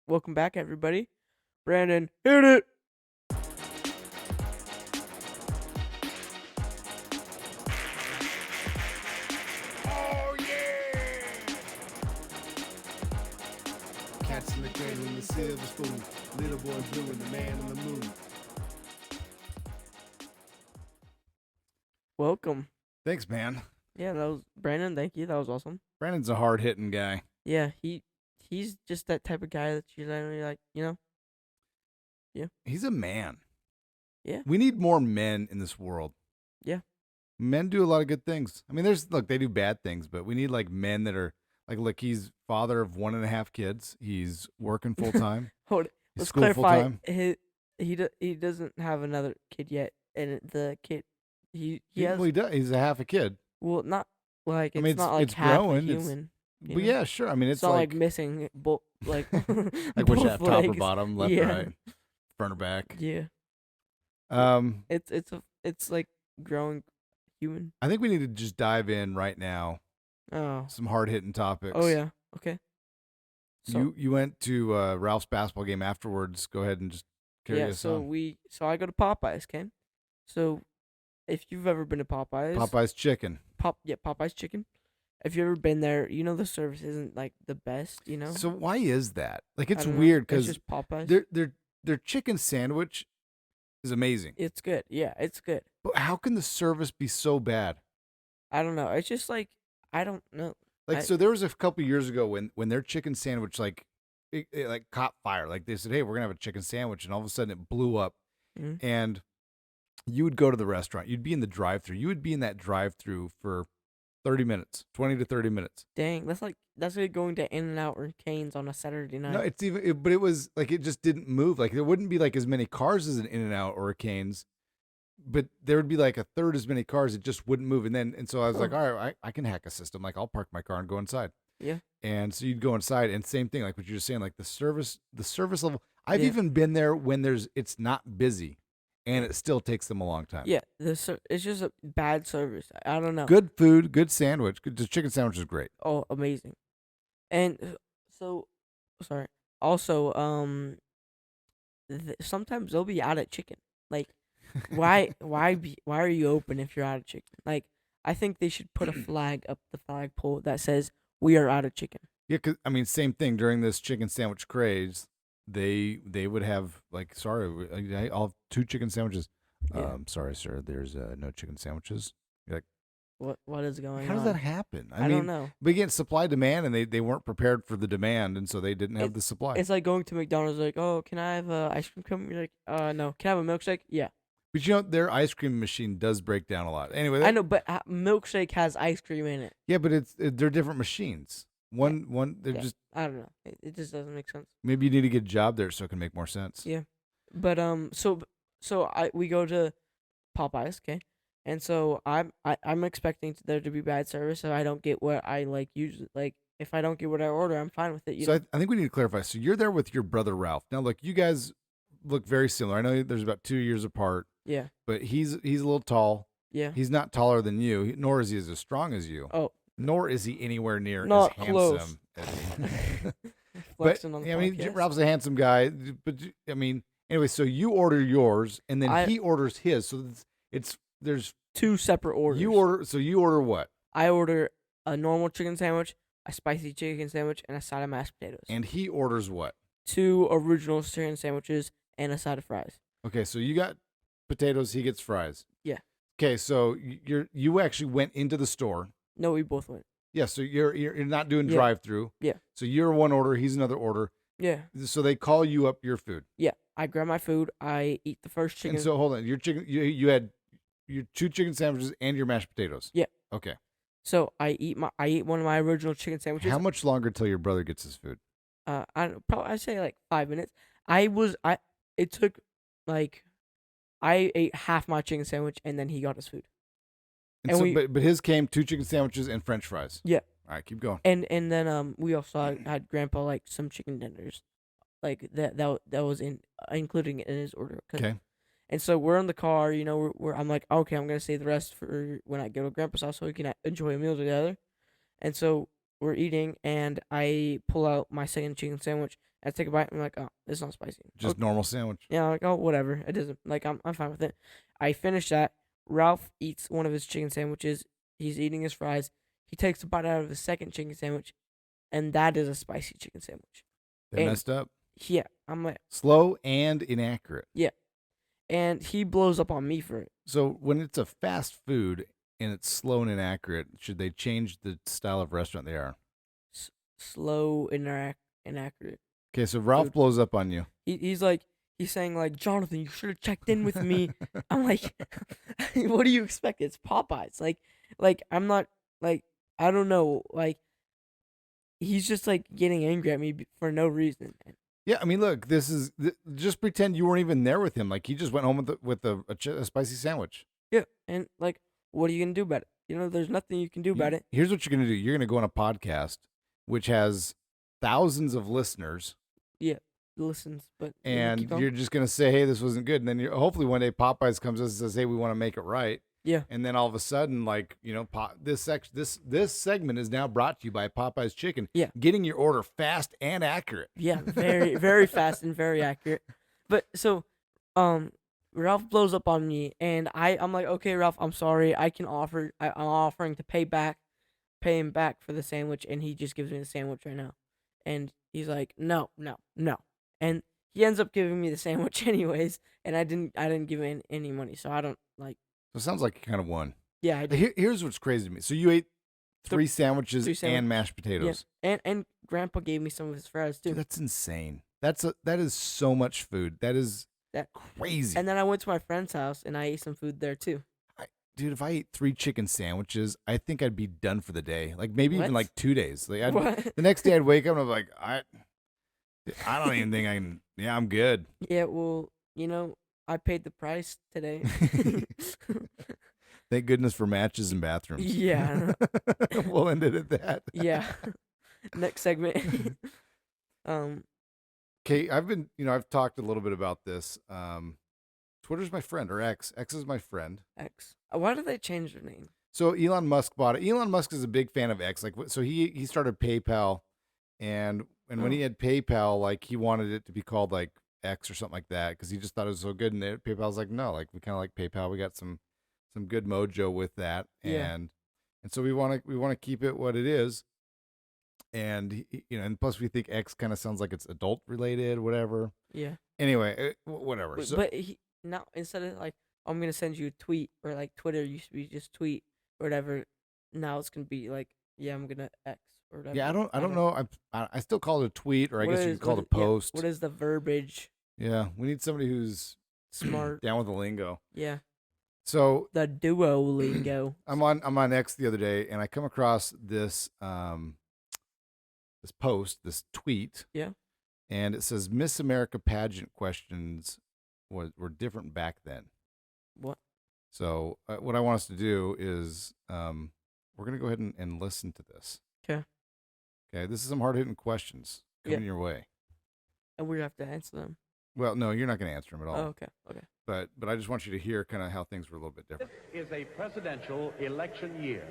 Welcome back, everybody. Brandon, hit it. Oh yeah! Cats in the cradle in the silver spoon. Little boy blue and the man on the moon. Welcome. Thanks, man. Yeah, that was Brandon. Thank you. That was awesome. Brandon's a hard hitting guy. Yeah, he's just that type of guy that you literally like. Yeah, He's a man. Yeah. We need more men in this world. Yeah. Men do a lot of good things. I mean, they do bad things, but we need like men that are like, look, he's father of 1.5 kids. He's working full time. hold it. He's Let's school full clarify. time. He doesn't have another kid yet, and the kid he has. Well, he does. He's a half a kid. Well, not like I it's mean, not like it's half growing. a human. But yeah, sure. I mean, It's not like missing like like which half, top or legs. bottom, left, Yeah. right, front or back. Yeah. It's like growing human. I think we need to just dive in right now. Oh. Some hard hitting topics. Oh yeah. Okay. So, You went to Ralph's basketball game afterwards. Go ahead and just carry us so on. I go to Popeyes, Ken. So if you've ever been to Popeyes, Popeye's chicken. Popeyes chicken. If you've ever been there, the service isn't like the best, So why is that? Like, it's I don't know. weird It's because just Popeyes. their chicken sandwich is amazing. It's good. Yeah, it's good. But how can the service be so bad? I don't know. It's just like I don't know. Like, so there was a couple years ago when their chicken sandwich it like caught fire. Like they said, hey, we're gonna have a chicken sandwich, and all of a sudden it blew up. Mhm. And you would go to the restaurant. You'd be in the drive-through. You would be in that drive-through for 30 minutes, 20 to 30 minutes. Dang, that's like going to In-N-Out or Cane's on a Saturday night. No, but it was like it just didn't move. Like there wouldn't be like as many cars as an In-N-Out or a Cane's, but there would be like a third as many cars. It just wouldn't move. And so I was like, all right, I can hack a system. Like I'll park my car and go inside. Yeah. And so you'd go inside, and same thing, like what you're just saying, like the service level. I've Yeah. even been there when it's not busy, and it still takes them a long time. Yeah, it's just a bad service. I don't know. Good food, good sandwich. The chicken sandwich is great. Oh, amazing. And so, sorry. Also, sometimes they'll be out of chicken. Like, why are you open if you're out of chicken? Like, I think they should put a flag up the flagpole that says we are out of chicken. Yeah, 'cause, I mean, same thing during this chicken sandwich craze. They would have like, sorry, I'll have 2 chicken sandwiches. Yeah. Sorry, sir, there's no chicken sandwiches. You're like, What is going how on? does that happen? I don't know. But again, supply demand, and they weren't prepared for the demand, and so they didn't have the supply. It's like going to McDonald's. Like, oh, can I have a ice cream cone? You're like, no. Can I have a milkshake? Yeah. But their ice cream machine does break down a lot. Anyway, I know, but milkshake has ice cream in it. yeah, but they're different machines. They're Yeah. just, I don't know. It just doesn't make sense. maybe you need to get a job there so it can make more sense. Yeah. But we go to Popeyes, okay? And so I'm expecting there to be bad service if I don't get what I like usually. Like if I don't get what I order, I'm fine with it. So I think we need to clarify. So you're there with your brother Ralph. Now, look, you guys look very similar. I know there's about 2 years apart, Yeah. but he's a little tall. Yeah. He's not taller than you, nor is he as strong as you. Oh. Nor is he anywhere near Not as close. handsome as you. Flexing on the I mean, podcast. Ralph's a handsome guy. But I mean, anyway, so you order yours, and then he orders his. So there's 2 separate orders. You order what? I order a normal chicken sandwich, a spicy chicken sandwich, and a side of mashed potatoes. And he orders what? 2 original chicken sandwiches and a side of fries. Okay, so you got potatoes. He gets fries. Yeah. Okay, so you actually went into the store. No, we both went. Yeah, so you're not doing Yeah. drive-through. Yeah. So you're one order, he's another order. Yeah. So they call you up your food. Yeah. I grab my food. I eat the first chicken. And so hold on, your chicken you had your 2 chicken sandwiches and your mashed potatoes. Yeah. Okay. So I eat one of my original chicken sandwiches. How much longer till your brother gets his food? I'd say like 5 minutes. It took like I ate half my chicken sandwich and then he got his food. But his came 2 chicken sandwiches and French fries. Yeah. All right, keep going. And then we also had Grandpa like some chicken tenders, like that was including it in his order. Okay. And so we're in the car, I'm like, okay, I'm gonna save the rest for when I go to Grandpa's house so we can enjoy a meal together. And so we're eating, and I pull out my second chicken sandwich, I take a bite. I'm like, oh, it's not spicy. Just normal sandwich. Yeah, I'm like, oh, whatever. It doesn't. Like, I'm fine with it. I finish that. Ralph eats one of his chicken sandwiches. He's eating his fries. He takes a bite out of his second chicken sandwich, and that is a spicy chicken sandwich. They And messed up. yeah, I'm like, Slow and inaccurate. yeah. And he blows up on me for it. So when it's a fast food and it's slow and inaccurate, should they change the style of restaurant they are? Slow, inaccurate. Okay, so Ralph Food. blows up on you. He's saying like, Jonathan, you should have checked in with me. I'm like, what do you expect? It's Popeyes. Like I'm not like, I don't know. Like, he's just like getting angry at me for no reason. Yeah, I mean, look, just pretend you weren't even there with him. Like he just went home with a spicy sandwich. Yeah, and like, what are you gonna do about it? There's nothing you can do about it. Here's what you're gonna do. You're gonna go on a podcast which has thousands of listeners. Yeah, listens, but and you're just gonna say, "Hey, this wasn't good," and then hopefully one day Popeyes comes and says, "Hey, we want to make it right." Yeah. And then all of a sudden, like this segment is now brought to you by Popeyes Chicken. Yeah. Getting your order fast and accurate. Yeah, very very fast and very accurate. But so, Ralph blows up on me, and I'm like, okay, Ralph, I'm sorry. I'm offering to pay him back for the sandwich, and he just gives me the sandwich right now, and he's like, no, and he ends up giving me the sandwich anyways, and I didn't give him any money, so I don't like. So it sounds like you kind of won. Yeah, I did. Here's what's crazy to me. So you ate three sandwiches and mashed potatoes. Yeah. And Grandpa gave me some of his fries too. Dude, that's insane. That is so much food. That is crazy. And then I went to my friend's house and I ate some food there too. Dude, if I ate 3 chicken sandwiches, I think I'd be done for the day. Like maybe even like 2 days. Like the next day I'd wake up and I'm like, I don't even think I can. Yeah, I'm good. Yeah, well, I paid the price today. Thank goodness for matches and bathrooms. Yeah. We'll end it at that. Yeah. Next segment. Okay, I've talked a little bit about this. Twitter's my friend, or X. X is my friend. X. Why did they change their name? So Elon Musk bought it. Elon Musk is a big fan of X. Like, so he started PayPal, and when he had PayPal, like he wanted it to be called like X or something like that because he just thought it was so good. And PayPal's like, no, like we kind of like PayPal. We got some good mojo with that, and so we want to keep it what it is. And and plus we think X kind of sounds like it's adult related, whatever. Yeah. Anyway, whatever. But now instead of like, I'm gonna send you a tweet, or like Twitter used to be just tweet or whatever, now it's gonna be like, yeah, I'm gonna X or whatever. Yeah, I don't know. I still call it a tweet, or I guess you could call it a post. What is the verbiage? Yeah, we need somebody who's smart, down with the lingo. Yeah. So the Duolingo. I'm on X the other day, and I come across this this post, this tweet. Yeah. And it says Miss America pageant questions were different back then. What? So what I want us to do is we're going to go ahead and listen to this. Okay. Okay, this is some hard-hitting questions coming your way. And we have to answer them. Well, no, you're not going to answer them at all. Oh, okay. But I just want you to hear kind of how things were a little bit different. This is a presidential election year.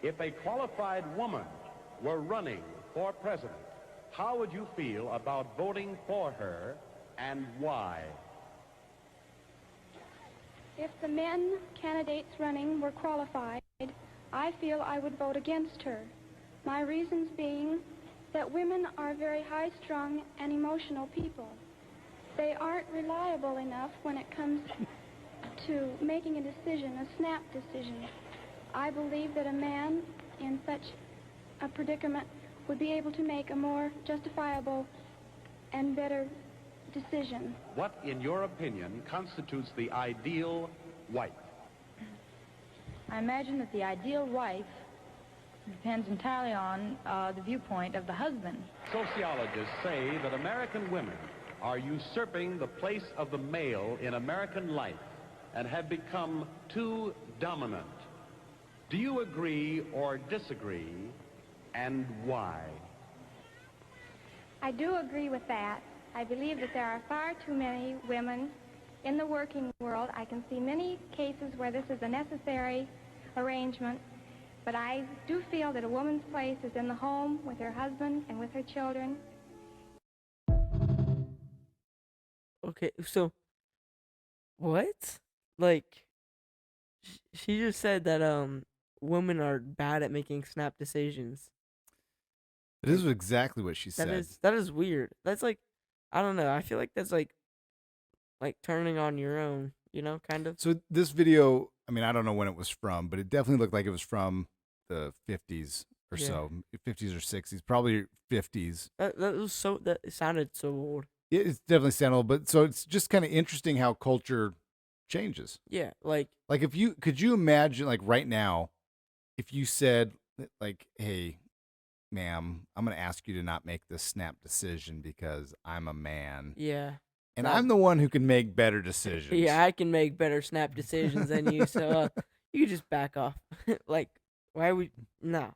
If a qualified woman were running for president, how would you feel about voting for her, and why? If the men candidates running were qualified, I feel I would vote against her. My reasons being that women are very high-strung and emotional people. They aren't reliable enough when it comes to making a decision, a snap decision. I believe that a man in such a predicament would be able to make a more justifiable and better decision. What, in your opinion, constitutes the ideal wife? I imagine that the ideal wife depends entirely on the viewpoint of the husband. Sociologists say that American women are usurping the place of the male in American life and have become too dominant. Do you agree or disagree, and why? I do agree with that. I believe that there are far too many women in the working world. I can see many cases where this is a necessary arrangement, but I do feel that a woman's place is in the home with her husband and with her children. Okay, so what? Like, she just said that women are bad at making snap decisions. It is exactly what she said. That is weird. That's like, I don't know. I feel like that's like turning on your own. Kind of. So this video, I mean, I don't know when it was from, but it definitely looked like it was from the 50s or Yeah. so, 50s or 60s, probably 50s. That it sounded so old. It's definitely sounded, but so it's just kind of interesting how culture changes. Yeah, like Like could you imagine like right now, if you said like, hey, ma'am, I'm going to ask you to not make this snap decision because I'm a man. yeah. And that- I'm the one who can make better decisions. Yeah, I can make better snap decisions than you, so you can just back off. Like, why would no?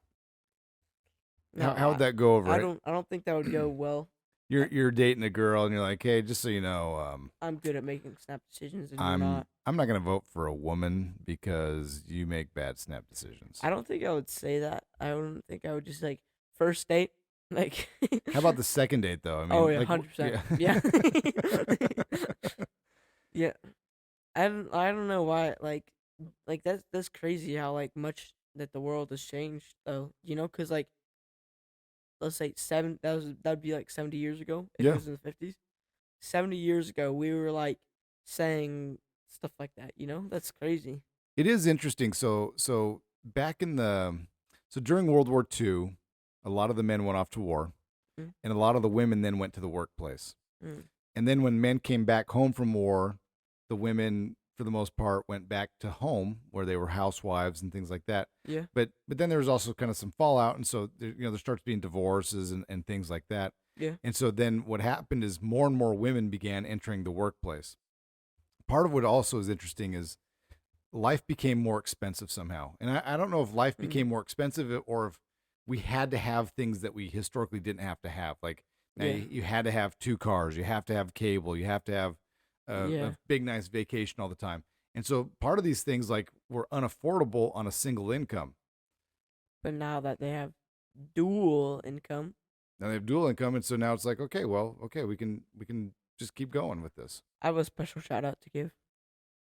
How would that go over? I don't think that would go well. You're dating a girl and you're like, hey, just so you know, I'm good at making snap decisions, and you're not. I'm not gonna vote for a woman because you make bad snap decisions. I don't think I would say that. I don't think I would just like first date. Like, How about the second date though? I mean, oh yeah, like, 100%. Yeah. Yeah. I don't know why. Like that's crazy how like much that the world has changed though. Because like let's say that'd be like 70 years ago if Yeah. it was in the 50s. 70 years ago we were like saying stuff like that. That's crazy. It is interesting. So back in during World War II, a lot of the men went off to war, Mm. and a lot of the women then went to the workplace. Mm. And then when men came back home from war, the women, for the most part, went back to home where they were housewives and things like that. Yeah. But then there was also kind of some fallout, and so there starts being divorces and things like that. Yeah. And so then what happened is more and more women began entering the workplace. Part of what also is interesting is life became more expensive somehow. And I don't know if life became more expensive or if we had to have things that we historically didn't have to have. Like now Yeah. you had to have 2 cars, you have to have cable, you have to have Yeah. a big nice vacation all the time. And so part of these things like were unaffordable on a single income. But now that they have dual income, Now they have dual income, and so now it's like, okay, we can just keep going with this. I have a special shout out to give.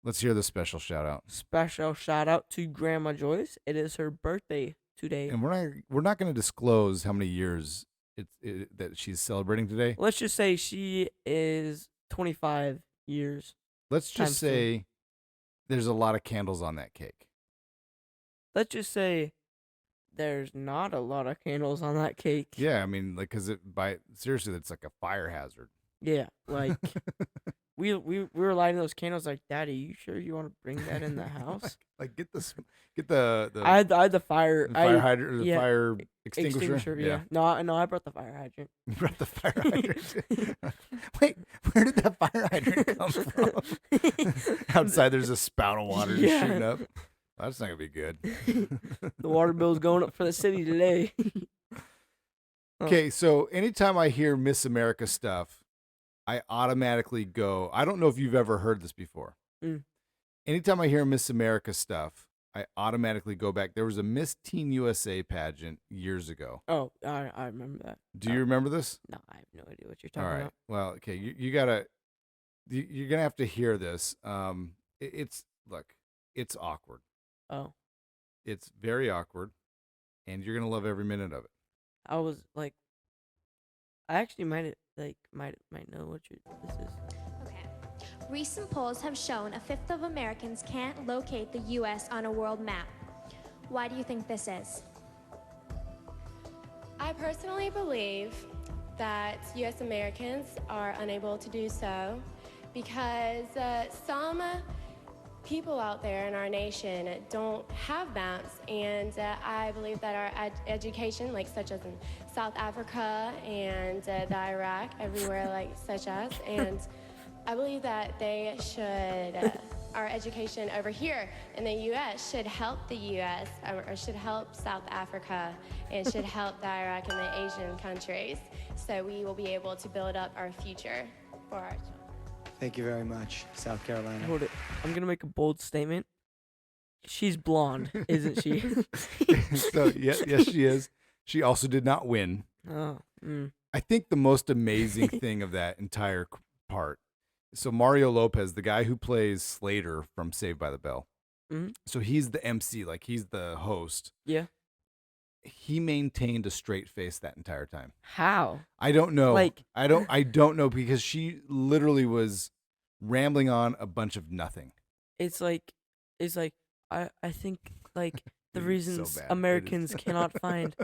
Let's hear the special shout out. Special shout out to Grandma Joyce. It is her birthday today. And we're not going to disclose how many years that she's celebrating today. Let's just say she is 25 years. Let's just times say there's a lot of candles on that cake. Let's just say there's not a lot of candles on that cake. Yeah, I mean, like, seriously, it's like a fire hazard. Yeah, like we were lighting those candles. Like, Daddy, you sure you want to bring that in the house? Like get the I had the fire. hydrant or the yeah, fire extinguisher. Yeah. No, I brought the fire hydrant. You brought the fire hydrant. Wait, where did that fire hydrant come from? Outside, there's a spout of water just shooting up. That's not gonna be good. The water bill's going up for the city today. Okay, so anytime I hear Miss America stuff, I automatically go. I don't know if you've ever heard this before. Mm. Anytime I hear Miss America stuff, I automatically go back. There was a Miss Teen USA pageant years ago. Oh, I remember that. Do you remember this? No, I have no idea what you're All talking right. about. Well, okay. You're gonna have to hear this. It's awkward. Oh, It's very awkward, and you're gonna love every minute of it. I was like, I actually might know what this is. Okay. Recent polls have shown a fifth of Americans can't locate the U.S. on a world map. Why do you think this is? I personally believe that U.S. Americans are unable to do so because some people out there in our nation don't have maps, and I believe that our education, like such as in South Africa and the Iraq, everywhere like such as, and I believe that they should, our education over here in the U.S. should help the U.S. Or should help South Africa and should help the Iraq and the Asian countries, so we will be able to build up our future for our children. Thank you very much, South Carolina. Hold it. I'm gonna make a bold statement. She's blonde, isn't she? So yes, she is. She also did not win. Oh. Mm. I think the most amazing thing of that entire part So Mario Lopez, the guy who plays Slater from Saved by the Bell. Mhm. So he's the MC, like he's the host. Yeah. He maintained a straight face that entire time. How? I don't know. Like- I don't know because she literally was rambling on a bunch of nothing. It's like I think like the It is so reasons bad. It Americans is. cannot find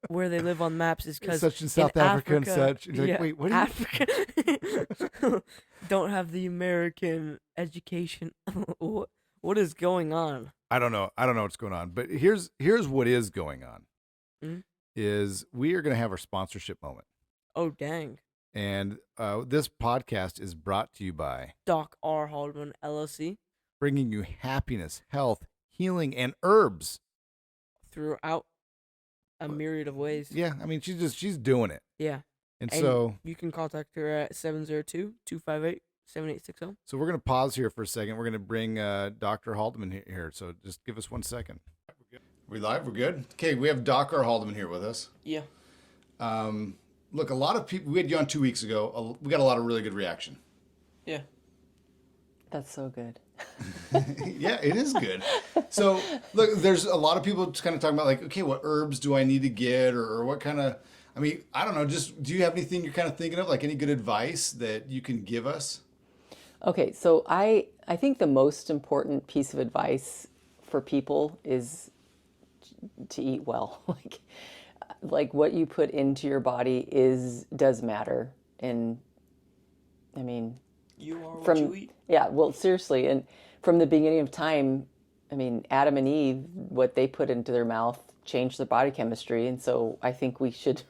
where they live on maps is because Such in South Africa and such. And you're like, wait, what are Africa don't have the American education. What is going on? I don't know. I don't know what's going on. But here's what is going on. Mhm. Is we are going to have our sponsorship moment. Oh dang! And this podcast is brought to you by Doc R. Haldeman LLC bringing you happiness, health, healing, and herbs. throughout a myriad of ways. Yeah, I mean, she's doing it. Yeah. And And so you can contact her at 702-258-7860. we're going to pause here for a second. We're going to bring Dr. Haldeman here. So just give us 1 second. We live? We're good? Okay, we have Dr. Haldeman here with us. Yeah. Look, a lot of people, we had you on 2 weeks ago. We got a lot of really good reaction. Yeah. That's so good. Yeah, it is good. So, look, there's a lot of people just kind of talking about like, okay, what herbs do I need to get or what kind of, I mean, I don't know, just do you have anything you're kind of thinking of, like any good advice that you can give us? Okay, so I think the most important piece of advice for people is to eat well. Like what you put into your body does matter. And I mean, You are what from you eat. yeah, well, seriously, and from the beginning of time, I mean, Adam and Eve, what they put into their mouth changed their body chemistry, and so I think we should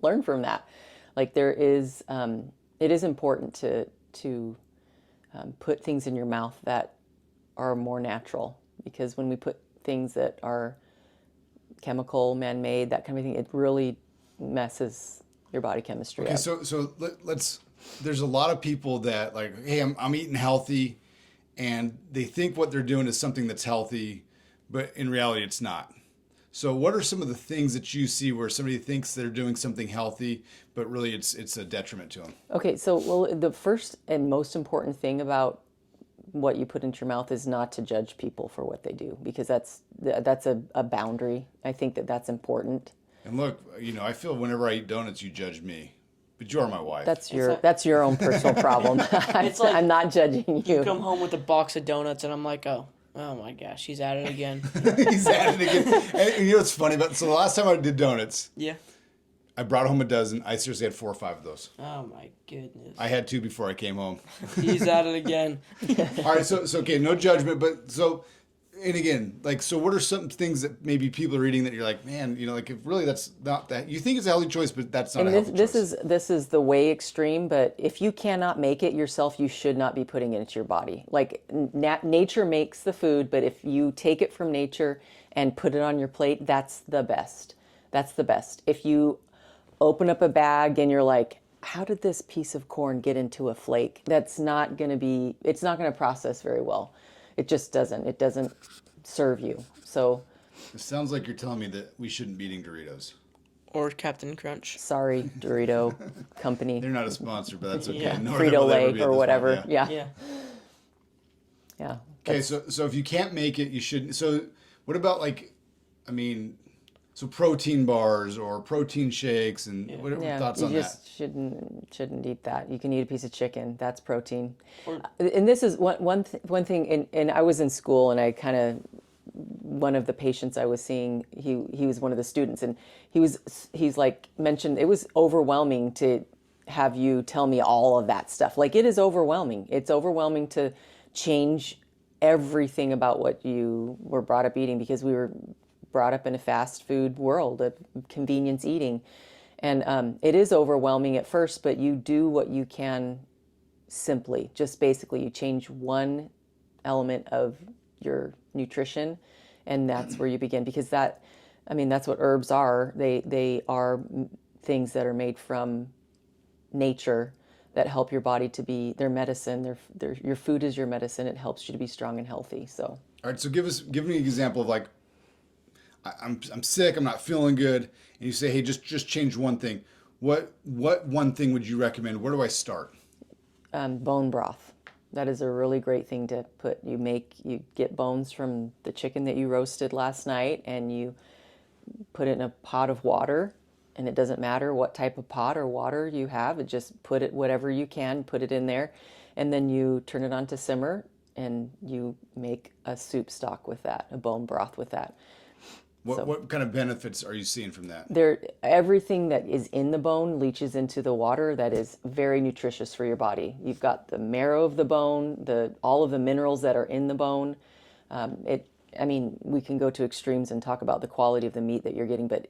learn from that. Like there is, it is important to put things in your mouth that are more natural, because when we put things that are chemical, man-made, that kind of thing, it really messes your body chemistry Okay, up. so let's. There's a lot of people that like, hey, I'm eating healthy, and they think what they're doing is something that's healthy, but in reality, it's not. So, what are some of the things that you see where somebody thinks they're doing something healthy, but really it's a detriment to them? Okay, so well, the first and most important thing about what you put into your mouth is not to judge people for what they do, because that's a boundary. I think that's important. And look, I feel whenever I eat donuts, you judge me, but you are my wife. That's your own personal problem. It's like I'm not judging you. come home with a box of donuts, and I'm like, oh my gosh, he's at it again. He's at it again. And you know what's funny about? So the last time I did donuts, Yeah. I brought home a dozen. I seriously had 4 or 5 of those. Oh my goodness. I had 2 before I came home. He's at it again. All right, so okay, no judgment, but so, and again, like, so what are some things that maybe people are eating that you're like, man, like, if really that's not that, you think it's a healthy choice, but that's not And a healthy choice. this is the way extreme, but if you cannot make it yourself, you should not be putting it into your body. Like nature makes the food, but if you take it from nature and put it on your plate, that's the best. That's the best. If you open up a bag and you're like, how did this piece of corn get into a flake? It's not going to process very well. It just doesn't. It doesn't serve you. So It sounds like you're telling me that we shouldn't be eating Doritos. Or Captain Crunch. sorry, Dorito company, They're not a sponsor, but that's okay. Yeah. Nor will they ever Frito-Lay be at or this whatever. point, Yeah. Yeah. Yeah. Okay, so if you can't make it, you shouldn't. So what about so protein bars or protein shakes and what are your thoughts you on just shouldn't eat that. You can eat a piece of chicken. That's protein. And this is one thing. And I was in school, and I kind of, one of the patients I was seeing, he was one of the students, and he's like mentioned it was overwhelming to have you tell me all of that stuff. Like, it is overwhelming. It's overwhelming to change everything about what you were brought up eating, because we were brought up in a fast food world of convenience eating. And it is overwhelming at first, but you do what you can simply. Just basically, you change one element of your nutrition, and that's where you begin. Because that's what herbs are. They are things that are made from nature that help your body to be their medicine. Your food is your medicine. It helps you to be strong and healthy. So. All right, so give me an example of like, I'm sick, I'm not feeling good, and you say, hey, just change one thing. What one thing would you recommend? Where do I start? bone broth. That is a really great thing to put. You get bones from the chicken that you roasted last night, and you put it in a pot of water, and it doesn't matter what type of pot or water you have. It just put it, whatever you can, put it in there, and then you turn it on to simmer, and you make a soup stock with that, a bone broth with that. What kind of benefits are you seeing from that? Everything that is in the bone leaches into the water. That is very nutritious for your body. You've got the marrow of the bone, all of the minerals that are in the bone. We can go to extremes and talk about the quality of the meat that you're getting, but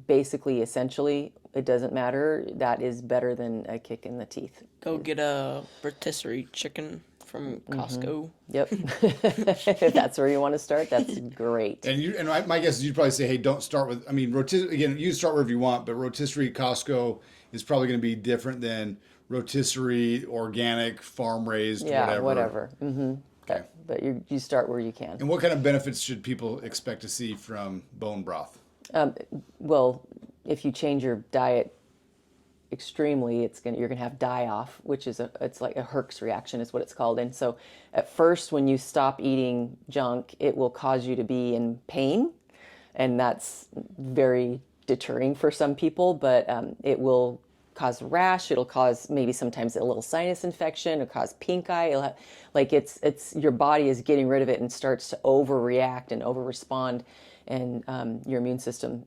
basically, essentially, it doesn't matter. That is better than a kick in the teeth. Go get a rotisserie chicken from Costco. Yep. If that's where you want to start, that's great. And my guess is you'd probably say, hey, don't start with, again, you start wherever you want, but rotisserie Costco is probably going to be different than rotisserie organic, farm raised, whatever. Mm-hmm. Okay. But you start where you can. And what kind of benefits should people expect to see from bone broth? Well, if you change your diet extremely, you're gonna have die-off, which is it's like a Herx reaction is what it's called. And so at first, when you stop eating junk, it will cause you to be in pain, and that's very deterring for some people, but it will cause rash. It'll cause maybe sometimes a little sinus infection. It'll cause pink eye. It'll have, it's your body is getting rid of it and starts to overreact and overrespond, and your immune system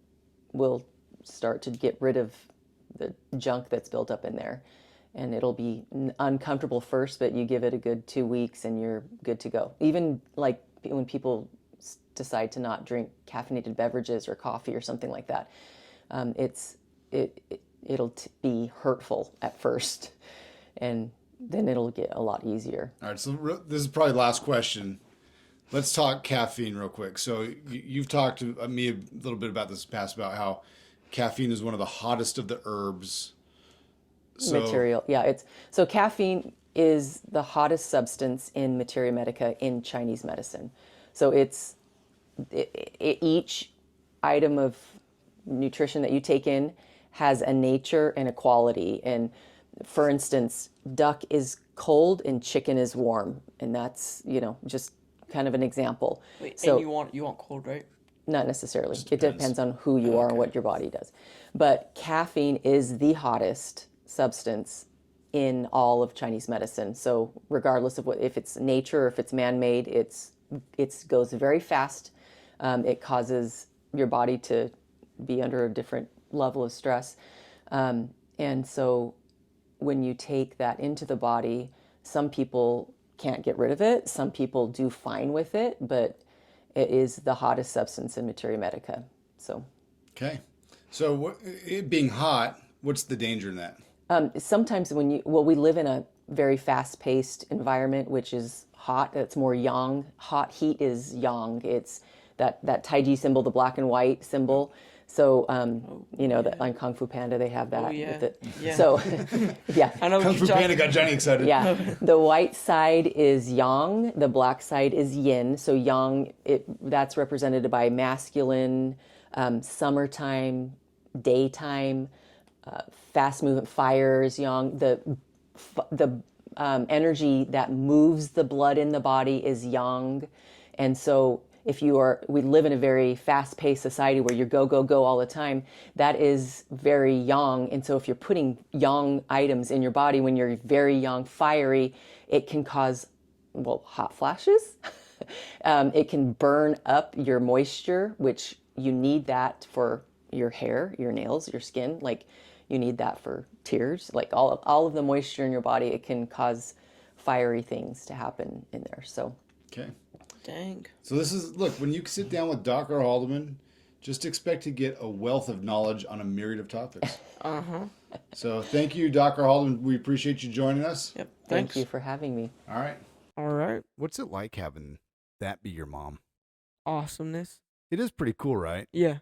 will start to get rid of the junk that's built up in there. And it'll be uncomfortable first, but you give it a good 2 weeks and you're good to go. Even like when people decide to not drink caffeinated beverages or coffee or something like that, it'll be hurtful at first, and then it'll get a lot easier. All right, so this is probably the last question. Let's talk caffeine real quick. So you've talked to me a little bit about this past, about how caffeine is one of the hottest of the herbs. Material. Yeah, so caffeine is the hottest substance in materia medica in Chinese medicine. So each item of nutrition that you take in has a nature and a quality. And for instance, duck is cold and chicken is warm, and that's just kind of an example. Wait, so and you want cold, right? Not necessarily. It depends on who you are and what your body does. But caffeine is the hottest substance in all of Chinese medicine. So regardless of if it's nature or if it's man-made, it goes very fast. It causes your body to be under a different level of stress. And so when you take that into the body, some people can't get rid of it. Some people do fine with it, but it is the hottest substance in materia medica. So, okay. So it being hot, what's the danger in that? Sometimes we live in a very fast-paced environment, which is hot. It's more yang. Hot heat is yang. It's that Taiji symbol, the black and white symbol. So, that on Kung Fu Panda, they have that. Oh, yeah. Yeah. So, yeah. I know Kung Fu Panda got Johnny excited. Yeah. The white side is yang. The black side is yin. So yang, that's represented by masculine, summertime, daytime, fast movement, fire is yang. The energy that moves the blood in the body is yang. And so we live in a very fast-paced society where you go, go, go all the time. That is very yang. And so if you're putting yang items in your body when you're very yang, fiery, it can cause, hot flashes. It can burn up your moisture, which you need that for your hair, your nails, your skin. Like you need that for tears. Like all of the moisture in your body, it can cause fiery things to happen in there. So. Okay. Dang. So when you sit down with Dr. Haldeman, just expect to get a wealth of knowledge on a myriad of topics. Uh-huh. So thank you, Dr. Haldeman. We appreciate you joining us. Yep. Thank you for having me. All right. All right. What's it like having that be your mom? Awesomeness. It is pretty cool, right? Yeah.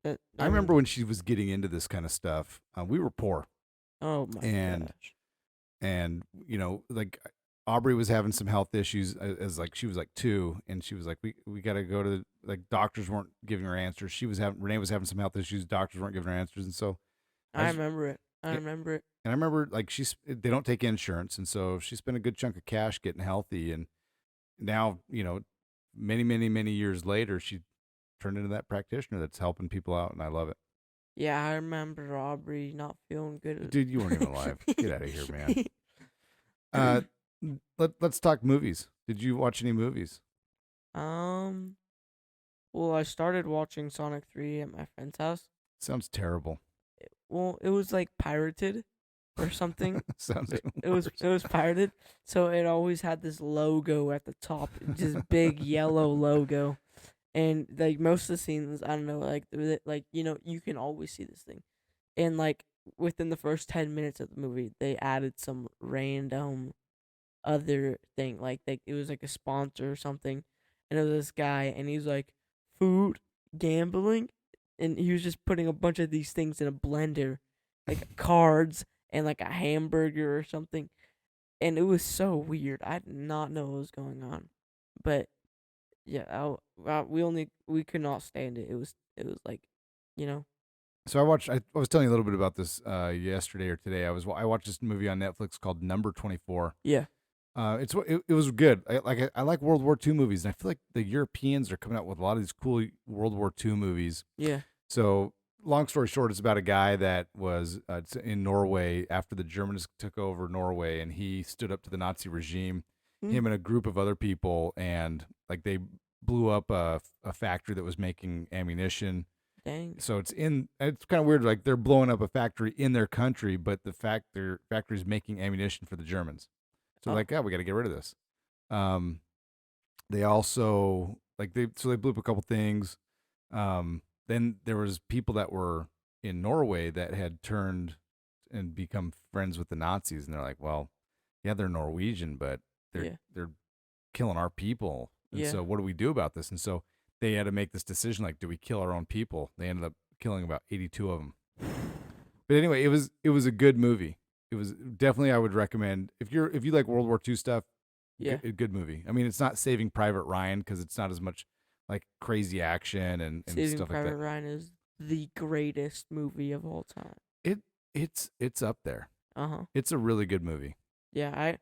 I remember when she was getting into this kind of stuff, we were poor. Oh my gosh. And like Aubrey was having some health issues she was like 2, and she was like, we got to go to doctors weren't giving her answers. Renae was having some health issues. Doctors weren't giving her answers. And so I remember it. I remember it. And I remember like they don't take insurance, and so she spent a good chunk of cash getting healthy, and now many many many years later she turned into that practitioner that's helping people out, and I love it. Yeah, I remember Aubrey not feeling good. Dude, you weren't even alive. Get out of here, man. Let's talk movies. Did you watch any movies? Well, I started watching Sonic 3 at my friend's house. Sounds terrible. Well, it was like pirated or something. Sounds it was pirated, so it always had this logo at the top, just big yellow logo. And like most of the scenes, I don't know, like you can always see this thing. And like within the first 10 minutes of the movie, they added some random other thing, like it was like a sponsor or something. And it was this guy, and he's like, food, gambling, and he was just putting a bunch of these things in a blender, like cards and like a hamburger or something. And it was so weird. I did not know what was going on, but yeah, we could not stand it. It was like, So I was telling you a little bit about this yesterday or today. I watched this movie on Netflix called Number 24. Yeah. It was good. I like World War II movies, and I feel like the Europeans are coming out with a lot of these cool World War II movies. Yeah. So long story short, it's about a guy that was in Norway after the Germans took over Norway, and he stood up to the Nazi regime. Him and a group of other people, and like they blew up a factory that was making ammunition. Dang. So it's kind of weird. Like they're blowing up a factory in their country, but their factory is making ammunition for the Germans. So we got to get rid of this. They also they blew up a couple things. Then there was people that were in Norway that had turned and become friends with the Nazis, and they're like, well, yeah, they're Norwegian, but they're killing our people. And so what do we do about this? And so they had to make this decision, like, do we kill our own people? They ended up killing about 82 of them. But anyway, it was a good movie. It was definitely, I would recommend if you like World War II stuff. Yeah, good movie. I mean, it's not Saving Private Ryan because it's not as much like crazy action and Saving stuff Private like that. Ryan is the greatest movie of all time. It's up there. It's a really good movie. Yeah,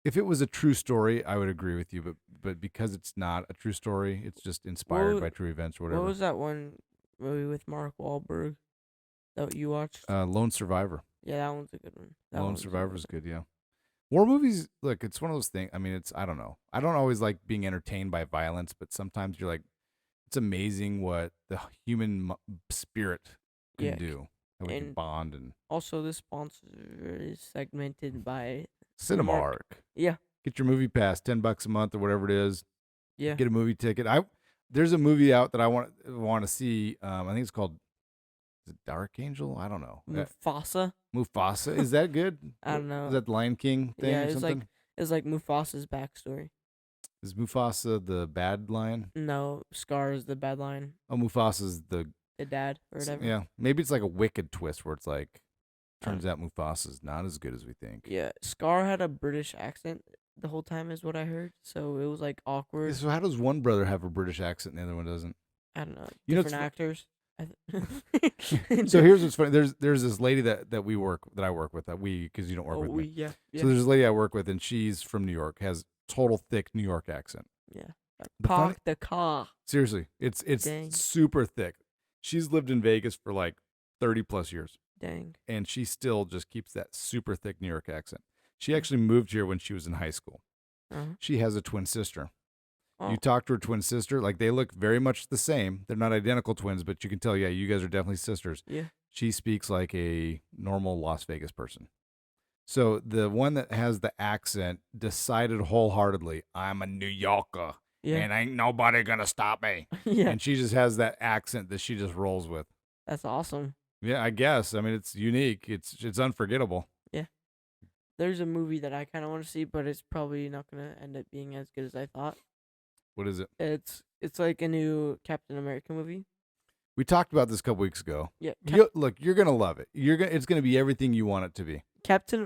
if it was a true story, I would agree with you. But because it's not a true story, it's just inspired by true events or whatever. What was that one movie with Mark Wahlberg that you watched? Lone Survivor. Yeah, that one's a good one. Lone Survivor is good, yeah. War movies, look, it's one of those things. I mean, I don't know. I don't always like being entertained by violence, but sometimes you're like, it's amazing what the human spirit can do. How we can bond. And also, this sponsor is segmented by Cinemark. Yeah. Get your movie pass, $10 a month or whatever it is. Yeah. Get a movie ticket. There's a movie out that I want to see. I think it's called, is it Dark Angel? I don't know. Mufasa. Mufasa. Is that good? I don't know. Is that the Lion King thing or something? It's like Mufasa's backstory. Is Mufasa the bad lion? No, Scar is the bad lion. Oh, Mufasa's the dad or whatever. Yeah. Maybe it's like a Wicked twist where it's like, turns out Mufasa's not as good as we think. Yeah. Scar had a British accent the whole time is what I heard. So it was like awkward. So how does one brother have a British accent and the other one doesn't? I don't know. Different actors. So here's what's funny. There's this lady that I work with because you don't work with me. Yeah. So there's this lady I work with, and she's from New York, has total thick New York accent. Yeah. Park the car. Seriously, it's super thick. She's lived in Vegas for like 30 plus years. Dang. And she still just keeps that super thick New York accent. She actually moved here when she was in high school. She has a twin sister. You talk to her twin sister, like they look very much the same. They're not identical twins, but you can tell, yeah, you guys are definitely sisters. Yeah. She speaks like a normal Las Vegas person. So the one that has the accent decided wholeheartedly, I'm a New Yorker, and ain't nobody gonna stop me. Yeah. And she just has that accent that she just rolls with. That's awesome. Yeah, I guess. I mean, it's unique. It's unforgettable. Yeah. There's a movie that I kind of want to see, but it's probably not gonna end up being as good as I thought. What is it? It's like a new Captain America movie. We talked about this a couple weeks ago. Yeah. Look, you're gonna love it. It's gonna be everything you want it to be.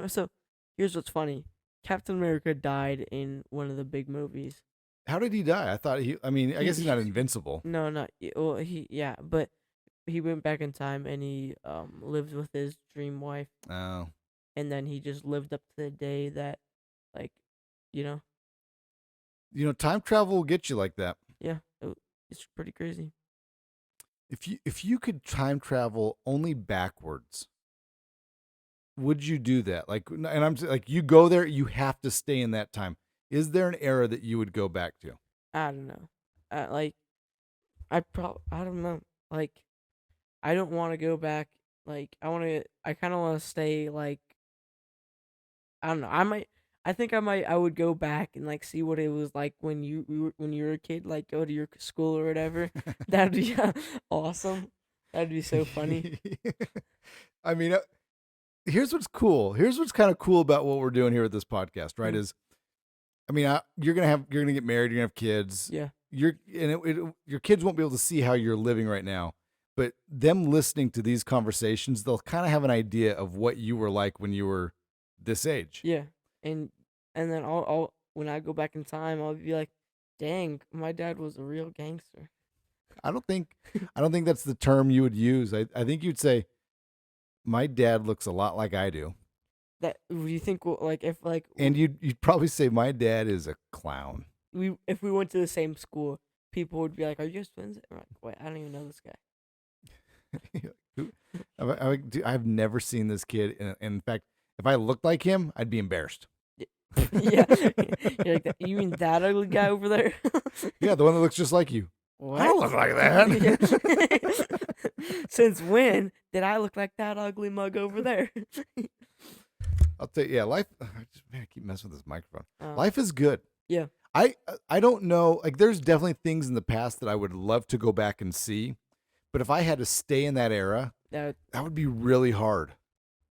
So here's what's funny. Captain America died in one of the big movies. How did he die? I thought I guess he's not invincible. No, not well. But he went back in time and he lived with his dream wife, Oh, and then he just lived up to the day that, like, you know, time travel will get you like that. yeah, it's pretty crazy. If you could time travel only backwards, would you do that? Like, and I'm like, you go there, you have to stay in that time. Is there an era that you would go back to? I don't know. Like, I don't know. Like, I don't want to go back. Like, I kind of want to stay. Like, I don't know. I think I would go back and like see what it was like when when you were a kid. Like, go to your school or whatever. That'd be awesome. That'd be so funny. I mean, here's what's cool. Here's what's kind of cool about what we're doing here with this podcast, right? Mm. Is, I mean, you're gonna get married, you're gonna have kids. Yeah. Your kids won't be able to see how you're living right now, but them listening to these conversations, they'll kind of have an idea of what you were like when you were this age. Yeah. And then I'll when I go back in time, I'll be like, dang, my dad was a real gangster. I don't think that's the term you would use. I think you'd say, my dad looks a lot like I do. That do you think like if like And you'd probably say my dad is a clown. if we went to the same school, people would be like, "Are you guys twins?" I'm like, wait, I don't even know this guy. I've never seen this kid. In fact, if I looked like him, I'd be embarrassed. Yeah, you're like that. You mean that ugly guy over there? Yeah, the one that looks just like you. What? I don't look like that. Since when did I look like that ugly mug over there? I'll tell you, yeah, life. Man, I keep messing with this microphone. Oh. Life is good. Yeah. I don't know. Like, there's definitely things in the past that I would love to go back and see, but if I had to stay in that era, that would be really hard.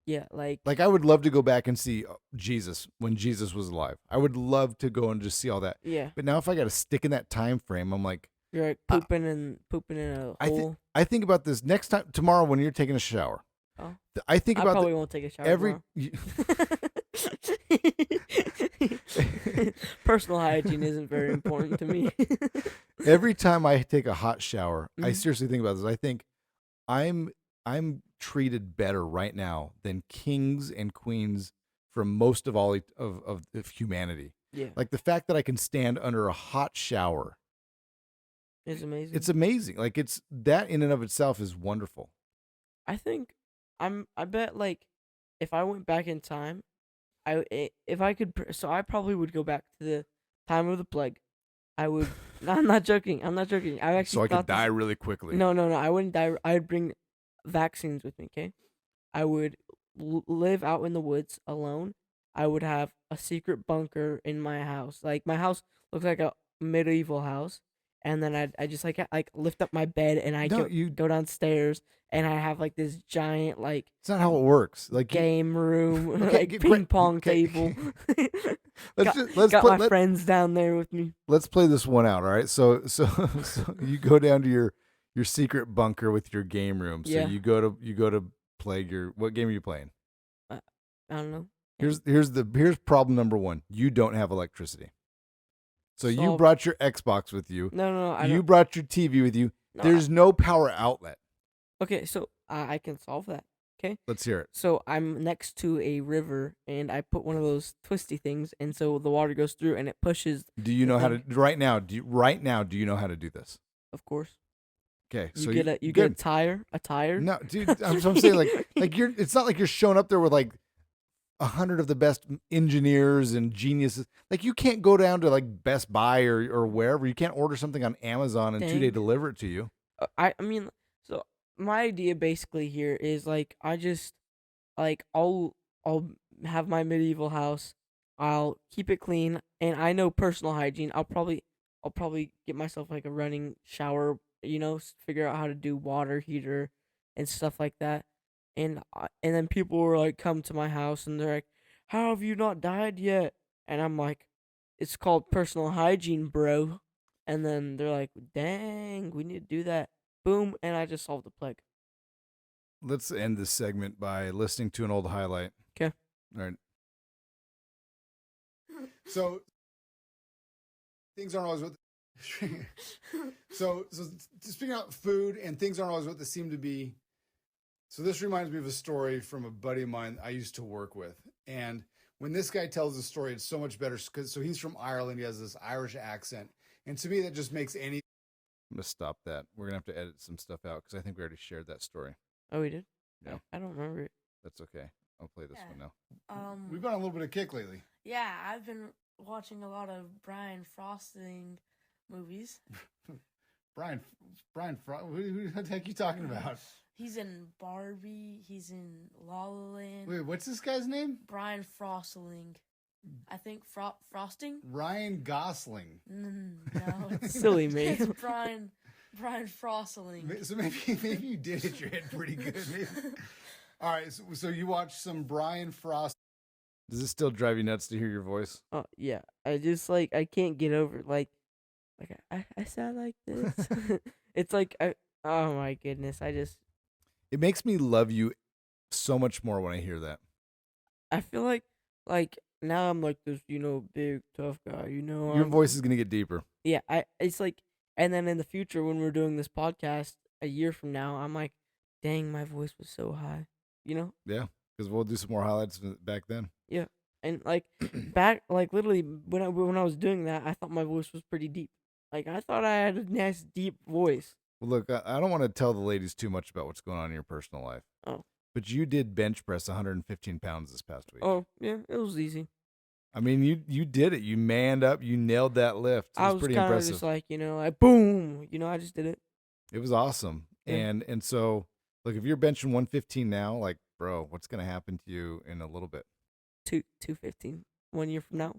Yeah, like I would love to go back and see Jesus when Jesus was alive. I would love to go and just see all that. yeah, But now if I got to stick in that time frame, I'm like, you're like pooping in a hole. I think about this next time tomorrow when you're taking a shower. Oh. I think I about probably won't take a shower every. Personal hygiene isn't very important to me. Every time I take a hot shower, I Mhm. seriously think about this. I think I'm treated better right now than kings and queens from most of all of humanity. Yeah, Like, the fact that I can stand under a hot shower, it's amazing. it's amazing. Like, it's that in and of itself is wonderful. I think I bet like if I went back in time, if I could so I probably would go back to the time of the plague. I would. No, I'm not joking. I'm not joking. I actually So I could thought this- die really quickly. No, I wouldn't die. I'd bring vaccines with me. Okay, I would live out in the woods alone. I would have a secret bunker in my house. Like, my house looks like a medieval house, and then I just like lift up my bed and I No, go downstairs and I have like this giant like It's not how it works. Like, game room, Okay, like great. ping pong Okay. table. let's got play, my friends down there with me. let's play this one out. All right. So you go down to your secret bunker with your game room. So Yeah. you go to play your, what game are you playing? I don't know. Here's problem number one. You don't have electricity. So you Solved. brought your Xbox with you. No, I You don't. brought your TV with you. No, There's no power outlet. Okay, so I can solve that. Okay. Let's hear it. So I'm next to a river, and I put one of those twisty things, and so the water goes through, and it pushes. Do you know how to right now? Do you know how to do this? Of course, Okay. you So get a good. tire. No, dude, I'm saying like you're. It's not like you're showing up there with like 100 of the best engineers and geniuses. Like, you can't go down to like Best Buy or wherever. You can't order something on Amazon and Dang. 2-day deliver it to you. I mean, so my idea basically here is like I just like I'll have my medieval house. I'll keep it clean, and I know personal hygiene. I'll probably get myself like a running shower. Figure out how to do water heater and stuff like that. And then people were like, come to my house, and they're like, "How have you not died yet?" And I'm like, "It's called personal hygiene, bro." And then they're like, "Dang, we need to do that." Boom, and I just solved the plague. Let's end this segment by listening to an old highlight. 'Kay. All right. So things aren't always what So speaking about food and things aren't always what they seem to be. So this reminds me of a story from a buddy of mine I used to work with. And when this guy tells the story, it's so much better. So he's from Ireland. He has this Irish accent. And to me, that just makes any... I'm going to stop that. We're going to have to edit some stuff out because I think we already shared that story. Oh, we did? Yeah. I don't remember it. That's okay. I'll play this one now. We've been on a little bit of kick lately. Yeah, I've been watching a lot of Brian Frosting movies. Brian, who the heck are you talking about? He's in Barbie. He's in La La Land. Wait, what's this guy's name? Brian Frosting. I think Frosting? Ryan Gosling. No, it's silly me. It's Brian Frosting. So maybe you did hit your head pretty good. Maybe. All right, so you watched some Brian Frost. Does it still drive you nuts to hear your voice? Oh yeah, I just I can't get over I sound like this. It's oh my goodness, It makes me love you so much more when I hear that. I feel like now I'm like this, big tough guy. Your voice is gonna get deeper. Yeah, and then in the future when we're doing this podcast a year from now, I'm like, dang, my voice was so high. Yeah, because we'll do some more highlights back then. Yeah, and back literally when I was doing that, I thought my voice was pretty deep. I thought I had a nice deep voice. Well, look, I don't want to tell the ladies too much about what's going on in your personal life. Oh. But you did bench press 115 pounds this past week. Oh, yeah, it was easy. I mean, you did it. You manned up. You nailed that lift. It was pretty impressive. Just boom. I just did it. It was awesome. Yeah. And so, look, if you're benching 115 now, bro, what's going to happen to you in a little bit? 215. 1 year from now.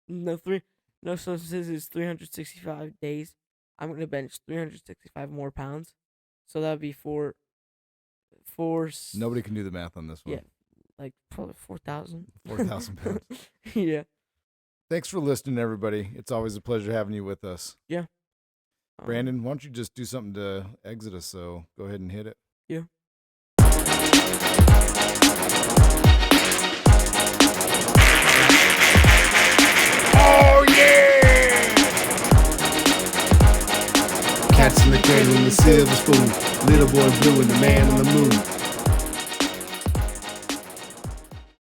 No, so this is 365 days. I'm going to bench 365 more pounds. So that would be four. Nobody can do the math on this one. Yeah, probably 4,000. 4,000 pounds. Yeah. Thanks for listening, everybody. It's always a pleasure having you with us. Yeah. Brandon, why don't you just do something to exit us? So go ahead and hit it. Yeah. Oh, yeah! Cats in the cradle and the silver spoon. Little boy blue and the man on the moon.